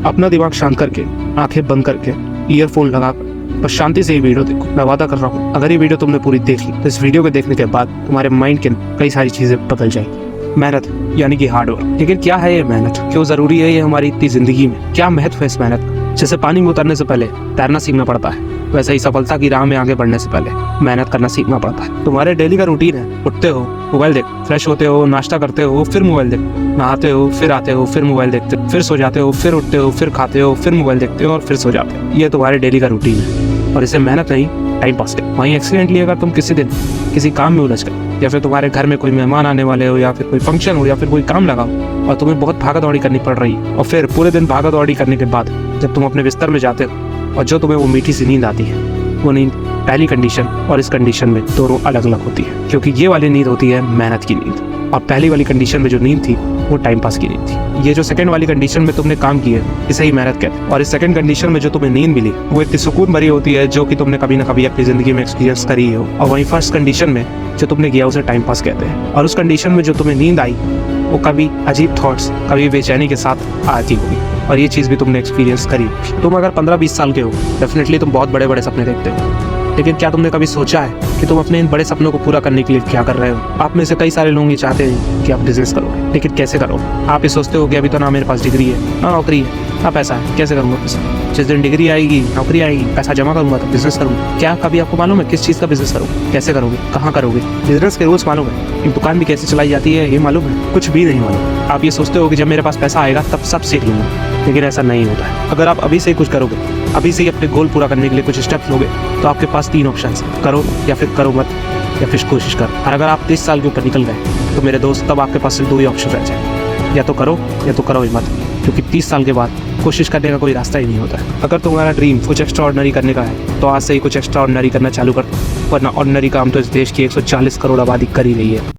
अपना दिमाग शांत करके, आंखें बंद करके, ईयरफोन लगाकर बस शांति से ये वीडियो देखो। मैं वादा कर रहा हूँ, अगर ये वीडियो तुमने पूरी देख ली तो इस वीडियो को देखने के बाद तुम्हारे माइंड के कई सारी चीजें बदल जाएंगी। मेहनत यानी कि हार्ड वर्क। लेकिन क्या है ये मेहनत, क्यों जरूरी है ये हमारी इतनी जिंदगी में, क्या महत्व है इस मेहनत का? जैसे पानी में उतरने से पहले तैरना सीखना पड़ता है, वैसे ही सफलता की राह में आगे बढ़ने से पहले मेहनत करना सीखना पड़ता है। तुम्हारे डेली का रूटीन है, उठते हो, मोबाइल देख, फ्रेश होते हो, नाश्ता करते हो, फिर मोबाइल देख, नहाते हो, फिर आते हो, फिर मोबाइल देखते हो, फिर सो जाते हो, फिर उठते हो, फिर खाते हो, फिर मोबाइल देखते हो और फिर सो जाते हो। ये तुम्हारे डेली का रूटीन है और इसे मेहनत नहीं, टाइम पास है। वहीं एक्सीडेंटली अगर तुम किसी दिन किसी काम में उलझ गए, या फिर तुम्हारे घर में कोई मेहमान आने वाले हो, या फिर कोई फंक्शन हो, या फिर कोई काम लगा हो और तुम्हें बहुत भागा दौड़ी करनी पड़ रही है, और फिर पूरे दिन भागा दौड़ी करने के बाद जब तुम अपने बिस्तर में जाते हो और जो तुम्हें वो मीठी सी नींद आती है, वो नींद पहली कंडीशन और इस कंडीशन में दोनों अलग अलग होती है। क्योंकि ये वाली नींद होती है मेहनत की नींद, और पहली वाली कंडीशन में जो नींद थी वो टाइम पास की नींद थी। ये जो सेकंड वाली कंडीशन में तुमने काम किया है, इसे ही मेहनत कहते हैं। और इस सेकंड कंडीशन में जो तुम्हें नींद मिली वो इतनी सुकून भरी होती है जो कि तुमने कभी ना कभी अपनी जिंदगी में एक्सपीरियंस करी हो। और वहीं फर्स्ट कंडीशन में जो तुमने किया उसे टाइम पास कहते हैं। और उस कंडीशन में जो तुम्हें नींद आई वो कभी अजीब थॉट्स, कभी बेचैनी के साथ आती होगी, और ये चीज़ भी तुमने एक्सपीरियंस करी। तुम अगर 15-20 साल के हो, डेफिनेटली तुम बहुत बड़े बड़े सपने देखते हो, लेकिन क्या तुमने कभी सोचा है कि तुम अपने इन बड़े सपनों को पूरा करने के लिए क्या कर रहे हो? आप में से कई सारे लोग ये चाहते हैं कि आप बिजनेस करोगे, लेकिन कैसे करोगे? आप ये सोचते हो कि अभी तो ना मेरे पास डिग्री है, ना नौकरी है, ना पैसा है, कैसे करूँगा पैसा? जिस दिन डिग्री आएगी, नौकरी आएगी, पैसा जमा करूँगा तो बिजनेस करूँगा। क्या कभी आपको मालूम है किस चीज़ का बिजनेस करोगे, कैसे करोगे, कहाँ करोगे? बिजनेस के रूल्स मालूम है, एक दुकान भी कैसे चलाई जाती है ये मालूम है? कुछ भी नहीं मालूम। आप ये सोचते हो कि जब मेरे पास पैसा आएगा तब सब सीख लूँगा, लेकिन ऐसा नहीं होता है। अगर आप अभी से ही कुछ करोगे, अभी से ही अपने गोल पूरा करने के लिए कुछ स्टेप्स लोगे, तो आपके पास 3 ऑप्शन है, करो या फिर करो मत, या फिर कोशिश करो। और अगर आप 30 साल के ऊपर निकल गए तो मेरे दोस्त तब आपके पास सिर्फ 2 ही ऑप्शन रह जाए, या तो करो या तो करो ही मत, क्योंकि 30 साल के बाद कोशिश करने का कोई रास्ता ही नहीं होता है। अगर तुम्हारा ड्रीम कुछ एक्स्ट्रा ऑर्डिनरी करने का है तो आज से ही कुछ एक्स्ट्रा ऑर्डिनरी करना चालू कर दो, वरना ऑर्डिनरी काम तो इस देश की 140 करोड़ आबादी कर ही रही है।